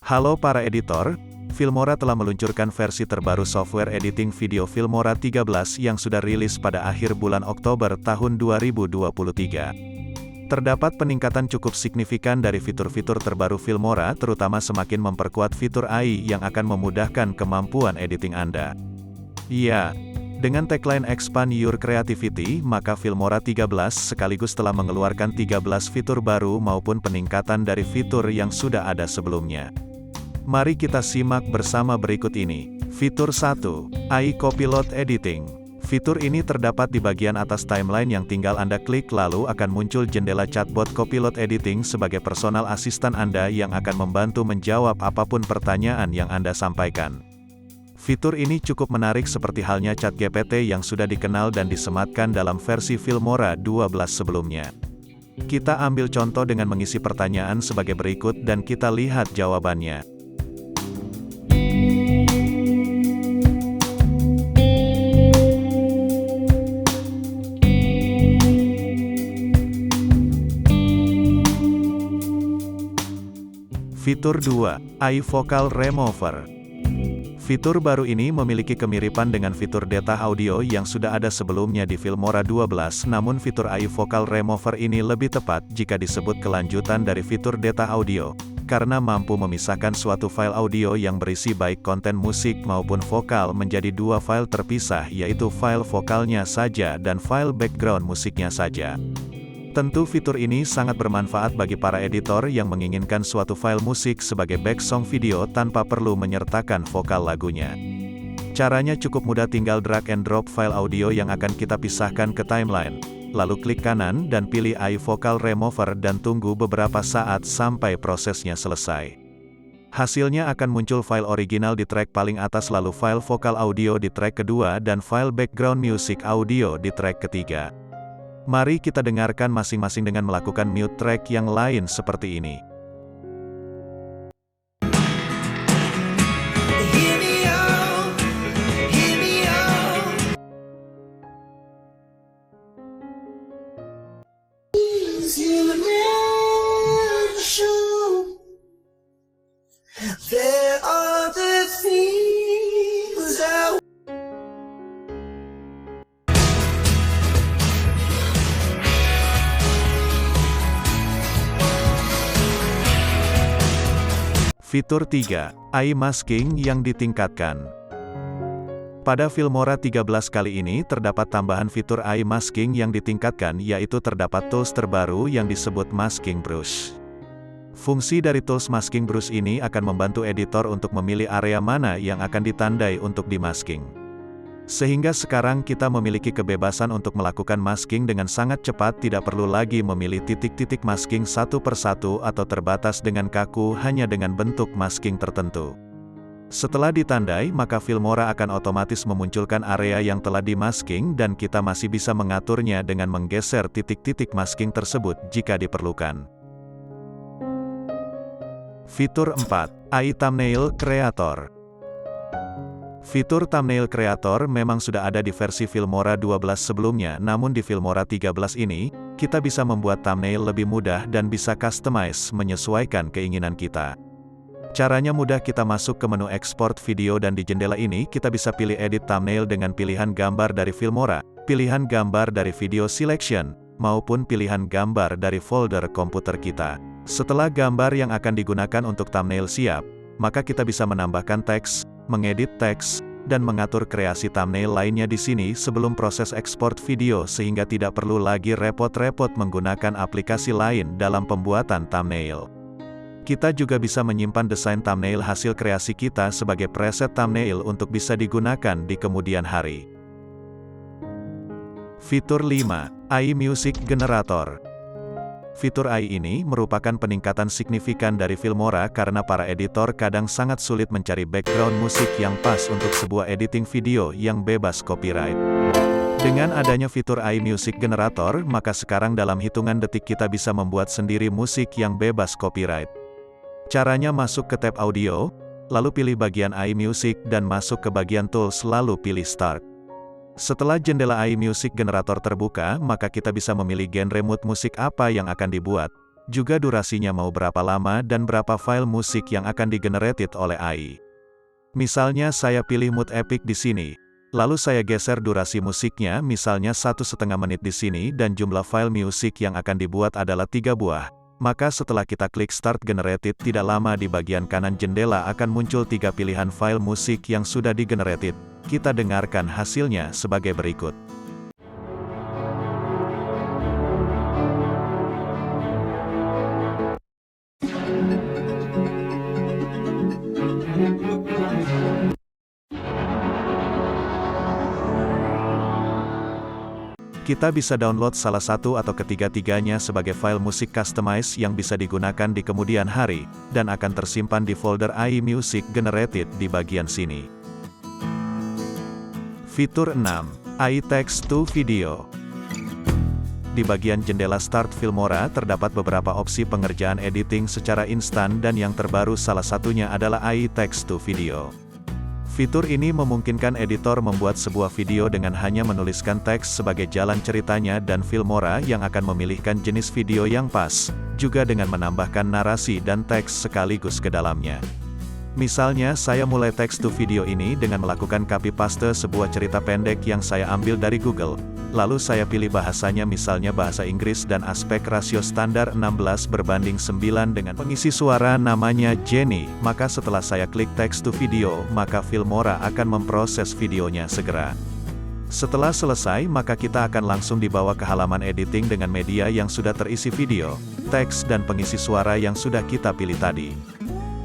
Halo para editor, Filmora telah meluncurkan versi terbaru software editing video Filmora 13 yang sudah rilis pada akhir bulan Oktober tahun 2023. Terdapat peningkatan cukup signifikan dari fitur-fitur terbaru Filmora, terutama semakin memperkuat fitur AI yang akan memudahkan kemampuan editing Anda. Ya, dengan tagline Expand Your Creativity, maka Filmora 13 sekaligus telah mengeluarkan 13 fitur baru maupun peningkatan dari fitur yang sudah ada sebelumnya. Mari kita simak bersama berikut ini. Fitur 1. AI Copilot Editing. Fitur ini terdapat di bagian atas timeline yang tinggal Anda klik lalu akan muncul jendela chatbot Copilot Editing sebagai personal asisten Anda yang akan membantu menjawab apapun pertanyaan yang Anda sampaikan. Fitur ini cukup menarik seperti halnya ChatGPT yang sudah dikenal dan disematkan dalam versi Filmora 12 sebelumnya. Kita ambil contoh dengan mengisi pertanyaan sebagai berikut dan kita lihat jawabannya. Fitur 2. AI Vocal Remover. Fitur baru ini memiliki kemiripan dengan fitur data audio yang sudah ada sebelumnya di Filmora 12, namun fitur AI Vocal Remover ini lebih tepat jika disebut kelanjutan dari fitur data audio, karena mampu memisahkan suatu file audio yang berisi baik konten musik maupun vokal menjadi dua file terpisah, yaitu file vokalnya saja dan file background musiknya saja. Tentu fitur ini sangat bermanfaat bagi para editor yang menginginkan suatu file musik sebagai backsong video tanpa perlu menyertakan vokal lagunya. Caranya cukup mudah, tinggal drag and drop file audio yang akan kita pisahkan ke timeline. Lalu klik kanan dan pilih AI Vocal Remover dan tunggu beberapa saat sampai prosesnya selesai. Hasilnya akan muncul file original di track paling atas, lalu file vokal audio di track kedua dan file background music audio di track ketiga. Mari kita dengarkan masing-masing dengan melakukan mute track yang lain seperti ini. Fitur 3. AI Masking yang ditingkatkan. Pada Filmora 13 kali ini terdapat tambahan fitur AI Masking yang ditingkatkan, yaitu terdapat tools terbaru yang disebut Masking Brush. Fungsi dari tools Masking Brush ini akan membantu editor untuk memilih area mana yang akan ditandai untuk dimasking. Sehingga sekarang kita memiliki kebebasan untuk melakukan masking dengan sangat cepat, tidak perlu lagi memilih titik-titik masking satu persatu atau terbatas dengan kaku hanya dengan bentuk masking tertentu. Setelah ditandai, maka Filmora akan otomatis memunculkan area yang telah dimasking dan kita masih bisa mengaturnya dengan menggeser titik-titik masking tersebut jika diperlukan. Fitur 4. AI Thumbnail Creator. Fitur Thumbnail Creator memang sudah ada di versi Filmora 12 sebelumnya, namun di Filmora 13 ini, kita bisa membuat thumbnail lebih mudah dan bisa customize menyesuaikan keinginan kita. Caranya mudah, kita masuk ke menu export video dan di jendela ini kita bisa pilih edit thumbnail dengan pilihan gambar dari Filmora, pilihan gambar dari video selection, maupun pilihan gambar dari folder komputer kita. Setelah gambar yang akan digunakan untuk thumbnail siap, maka kita bisa menambahkan teks, mengedit teks, dan mengatur kreasi thumbnail lainnya di sini sebelum proses ekspor video, sehingga tidak perlu lagi repot-repot menggunakan aplikasi lain dalam pembuatan thumbnail. Kita juga bisa menyimpan desain thumbnail hasil kreasi kita sebagai preset thumbnail untuk bisa digunakan di kemudian hari. Fitur 5. AI Music Generator. Fitur AI ini merupakan peningkatan signifikan dari Filmora karena para editor kadang sangat sulit mencari background musik yang pas untuk sebuah editing video yang bebas copyright. Dengan adanya fitur AI Music Generator, maka sekarang dalam hitungan detik kita bisa membuat sendiri musik yang bebas copyright. Caranya masuk ke tab Audio, lalu pilih bagian AI Music dan masuk ke bagian Tools lalu pilih Start. Setelah jendela AI Music Generator terbuka, maka kita bisa memilih genre mood musik apa yang akan dibuat. juga durasinya mau berapa lama dan berapa file musik yang akan digenerated oleh AI. Misalnya saya pilih mood epic di sini, lalu saya geser durasi musiknya misalnya 1,5 menit di sini dan jumlah file musik yang akan dibuat adalah 3 buah. Maka setelah kita klik Start Generated tidak lama di bagian kanan jendela akan muncul 3 pilihan file musik yang sudah digenerated. Kita dengarkan hasilnya sebagai berikut. Kita bisa download salah satu atau ketiga-tiganya sebagai file musik customize yang bisa digunakan di kemudian hari, dan akan tersimpan di folder AI Music Generated di bagian sini. Fitur 6. AI Text to Video. Di bagian jendela Start Filmora terdapat beberapa opsi pengerjaan editing secara instan dan yang terbaru salah satunya adalah AI Text to Video. Fitur ini memungkinkan editor membuat sebuah video dengan hanya menuliskan teks sebagai jalan ceritanya dan Filmora yang akan memilihkan jenis video yang pas, juga dengan menambahkan narasi dan teks sekaligus ke dalamnya. Misalnya saya mulai teks to video ini dengan melakukan copy paste sebuah cerita pendek yang saya ambil dari Google, lalu saya pilih bahasanya misalnya bahasa Inggris dan aspek rasio standar 16:9 dengan pengisi suara namanya Jenny, maka setelah saya klik text to video, maka Filmora akan memproses videonya segera. Setelah selesai maka kita akan langsung dibawa ke halaman editing dengan media yang sudah terisi video, teks dan pengisi suara yang sudah kita pilih tadi.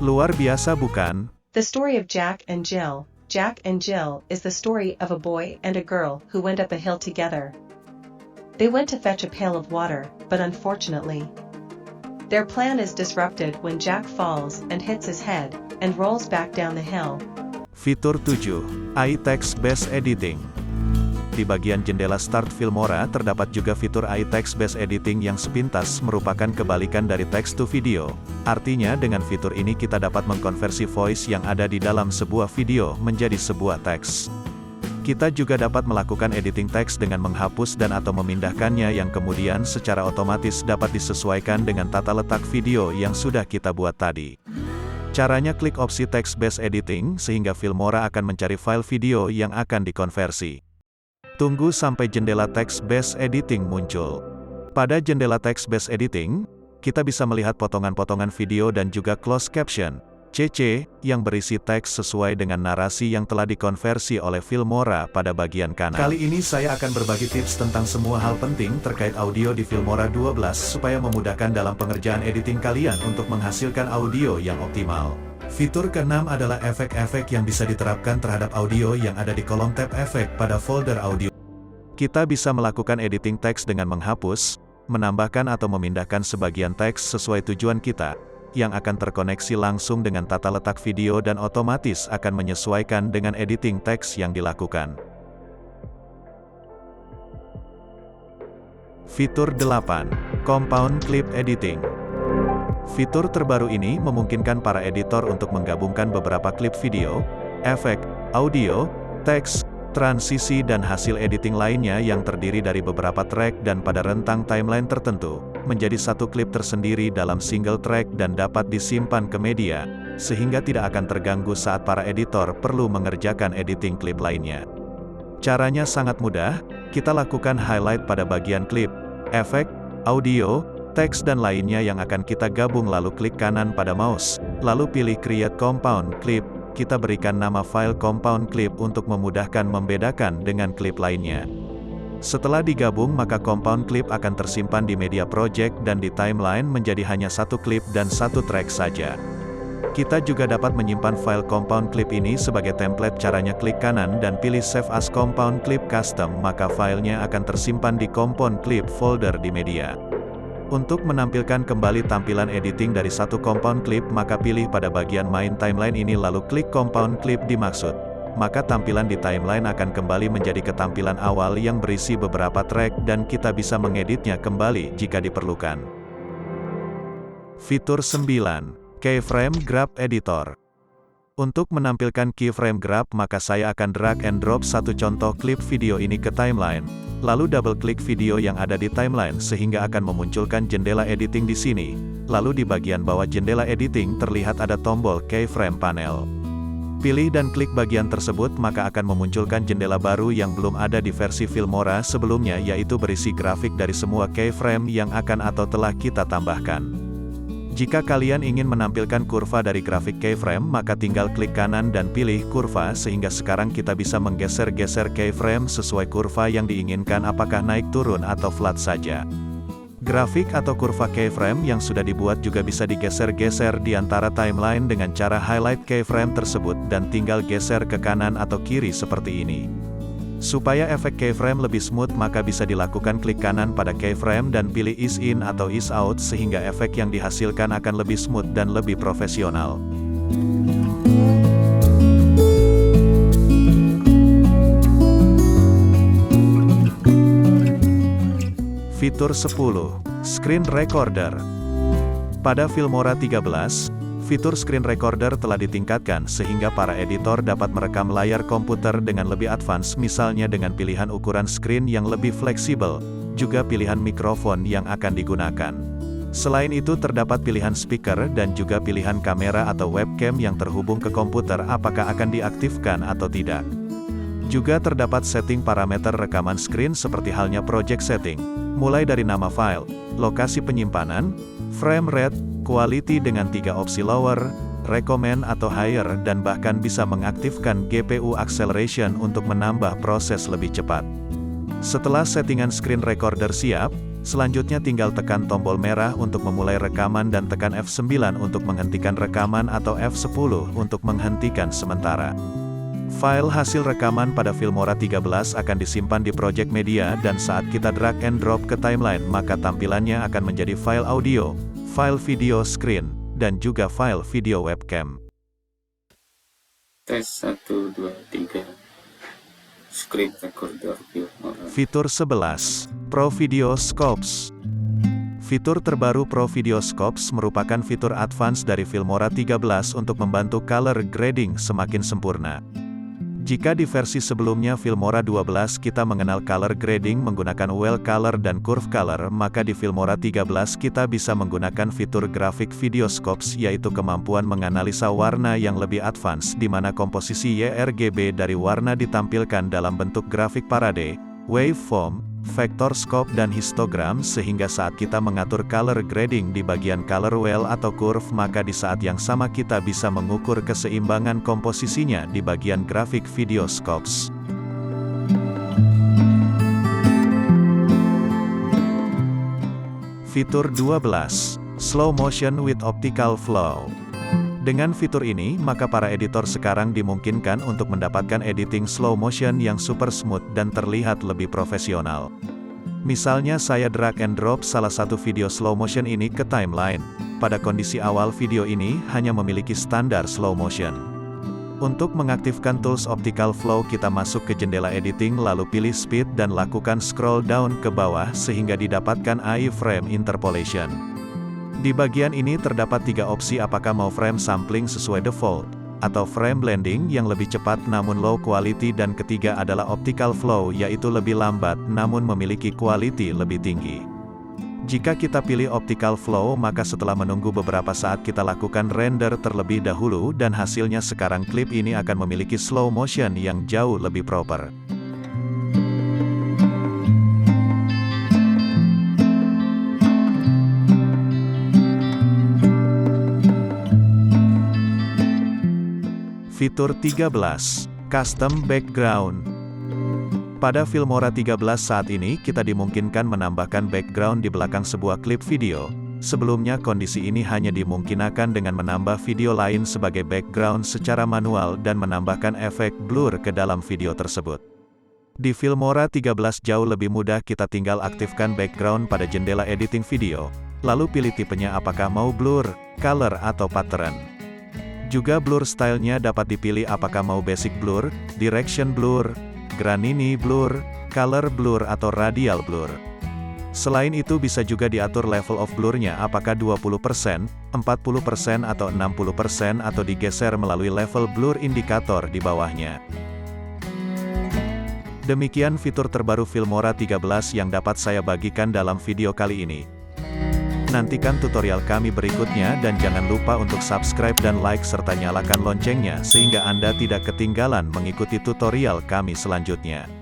Luar biasa bukan? The story of Jack and Jill. Jack and Jill is the story of a boy and a girl who went up a hill together. They went to fetch a pail of water, but unfortunately, their plan is disrupted when Jack falls and hits his head, and rolls back down the hill. Fitur 7. AI Text Based Editing. Di bagian jendela Start Filmora terdapat juga fitur AI Text Based Editing yang sepintas merupakan kebalikan dari text to video. Artinya dengan fitur ini kita dapat mengkonversi voice yang ada di dalam sebuah video menjadi sebuah teks. Kita juga dapat melakukan editing teks dengan menghapus dan atau memindahkannya yang kemudian secara otomatis dapat disesuaikan dengan tata letak video yang sudah kita buat tadi. Caranya klik opsi Text Based Editing sehingga Filmora akan mencari file video yang akan dikonversi. Tunggu sampai jendela Text Based Editing muncul. Pada jendela Text Based Editing, kita bisa melihat potongan-potongan video dan juga closed caption, CC, yang berisi teks sesuai dengan narasi yang telah dikonversi oleh Filmora pada bagian kanan. Kali ini saya akan berbagi tips tentang semua hal penting terkait audio di Filmora 12 supaya memudahkan dalam pengerjaan editing kalian untuk menghasilkan audio yang optimal. Fitur ke-6 adalah efek-efek yang bisa diterapkan terhadap audio yang ada di kolom tab efek pada folder audio. Kita bisa melakukan editing teks dengan menghapus, menambahkan atau memindahkan sebagian teks sesuai tujuan kita, yang akan terkoneksi langsung dengan tata letak video dan otomatis akan menyesuaikan dengan editing teks yang dilakukan. Fitur 8. Compound Clip Editing. Fitur terbaru ini memungkinkan para editor untuk menggabungkan beberapa klip video, efek, audio, teks, transisi dan hasil editing lainnya yang terdiri dari beberapa track dan pada rentang timeline tertentu, menjadi satu klip tersendiri dalam single track dan dapat disimpan ke media, sehingga tidak akan terganggu saat para editor perlu mengerjakan editing klip lainnya. Caranya sangat mudah, kita lakukan highlight pada bagian klip, efek, audio, teks dan lainnya yang akan kita gabung lalu klik kanan pada mouse, lalu pilih Create Compound Clip, kita berikan nama file Compound Clip untuk memudahkan membedakan dengan klip lainnya. Setelah digabung maka Compound Clip akan tersimpan di media project dan di timeline menjadi hanya satu klip dan satu track saja. Kita juga dapat menyimpan file Compound Clip ini sebagai template. Caranya klik kanan dan pilih Save as Compound Clip Custom, maka filenya akan tersimpan di Compound Clip folder di media. Untuk menampilkan kembali tampilan editing dari satu compound clip maka pilih pada bagian main timeline ini lalu klik compound clip dimaksud. Maka tampilan di timeline akan kembali menjadi ketampilan awal yang berisi beberapa track dan kita bisa mengeditnya kembali jika diperlukan. Fitur 9. Keyframe Grab Editor. Untuk menampilkan keyframe grab maka saya akan drag and drop satu contoh klip video ini ke timeline. Lalu double-klik video yang ada di timeline sehingga akan memunculkan jendela editing di sini. Lalu di bagian bawah jendela editing terlihat ada tombol keyframe panel. Pilih dan klik bagian tersebut maka akan memunculkan jendela baru yang belum ada di versi Filmora sebelumnya, yaitu berisi grafik dari semua keyframe yang akan atau telah kita tambahkan. Jika kalian ingin menampilkan kurva dari grafik keyframe, maka tinggal klik kanan dan pilih kurva sehingga sekarang kita bisa menggeser-geser keyframe sesuai kurva yang diinginkan, apakah naik turun atau flat saja. Grafik atau kurva keyframe yang sudah dibuat juga bisa digeser-geser di antara timeline dengan cara highlight keyframe tersebut dan tinggal geser ke kanan atau kiri seperti ini. Supaya efek keyframe lebih smooth maka bisa dilakukan klik kanan pada keyframe dan pilih ease in atau ease out sehingga efek yang dihasilkan akan lebih smooth dan lebih profesional. Fitur 10. Screen Recorder. Pada Filmora 13, fitur screen recorder telah ditingkatkan sehingga para editor dapat merekam layar komputer dengan lebih advance, misalnya dengan pilihan ukuran screen yang lebih fleksibel, juga pilihan mikrofon yang akan digunakan. Selain itu terdapat pilihan speaker dan juga pilihan kamera atau webcam yang terhubung ke komputer apakah akan diaktifkan atau tidak. Juga terdapat setting parameter rekaman screen seperti halnya project setting, mulai dari nama file, lokasi penyimpanan, frame rate, quality dengan 3 opsi lower, recommend atau higher dan bahkan bisa mengaktifkan GPU acceleration untuk menambah proses lebih cepat. Setelah settingan screen recorder siap, selanjutnya tinggal tekan tombol merah untuk memulai rekaman dan tekan F9 untuk menghentikan rekaman atau F10 untuk menghentikan sementara. File hasil rekaman pada Filmora 13 akan disimpan di project media dan saat kita drag and drop ke timeline maka tampilannya akan menjadi file audio, file video screen, dan juga file video webcam. Tes 1, 2, 3. Screen recorder Filmora. Fitur 11. Pro Video Scopes. Fitur terbaru Pro Video Scopes merupakan fitur advance dari Filmora 13 untuk membantu color grading semakin sempurna. Jika di versi sebelumnya Filmora 12 kita mengenal color grading menggunakan well color dan curve color, maka di Filmora 13 kita bisa menggunakan fitur graphic video scopes, yaitu kemampuan menganalisa warna yang lebih advance di mana komposisi YRGB dari warna ditampilkan dalam bentuk grafik parade, waveform, vector scope dan histogram sehingga saat kita mengatur color grading di bagian color well atau curve maka di saat yang sama kita bisa mengukur keseimbangan komposisinya di bagian grafik video scopes. Fitur 12. Slow Motion with Optical Flow. Dengan fitur ini, maka para editor sekarang dimungkinkan untuk mendapatkan editing slow motion yang super smooth dan terlihat lebih profesional. Misalnya saya drag and drop salah satu video slow motion ini ke timeline. Pada kondisi awal video ini hanya memiliki standar slow motion. Untuk mengaktifkan tools optical flow kita masuk ke jendela editing lalu pilih speed dan lakukan scroll down ke bawah sehingga didapatkan iframe interpolation. Di bagian ini terdapat 3 opsi, apakah mau frame sampling sesuai default, atau frame blending yang lebih cepat namun low quality, dan ketiga adalah optical flow yaitu lebih lambat namun memiliki quality lebih tinggi. Jika kita pilih optical flow maka setelah menunggu beberapa saat kita lakukan render terlebih dahulu dan hasilnya sekarang klip ini akan memiliki slow motion yang jauh lebih proper. Fitur 13. Custom Background. Pada Filmora 13 saat ini kita dimungkinkan menambahkan background di belakang sebuah klip video. Sebelumnya kondisi ini hanya dimungkinkan dengan menambah video lain sebagai background secara manual dan menambahkan efek blur ke dalam video tersebut. Di Filmora 13 jauh lebih mudah, kita tinggal aktifkan background pada jendela editing video, lalu pilih tipenya apakah mau blur, color atau pattern. Juga blur stylenya dapat dipilih apakah mau basic blur, direction blur, granini blur, color blur atau radial blur. Selain itu bisa juga diatur level of blurnya apakah 20%, 40% atau 60% atau digeser melalui level blur indikator di bawahnya. Demikian fitur terbaru Filmora 13 yang dapat saya bagikan dalam video kali ini. Nantikan tutorial kami berikutnya dan jangan lupa untuk subscribe dan like serta nyalakan loncengnya sehingga Anda tidak ketinggalan mengikuti tutorial kami selanjutnya.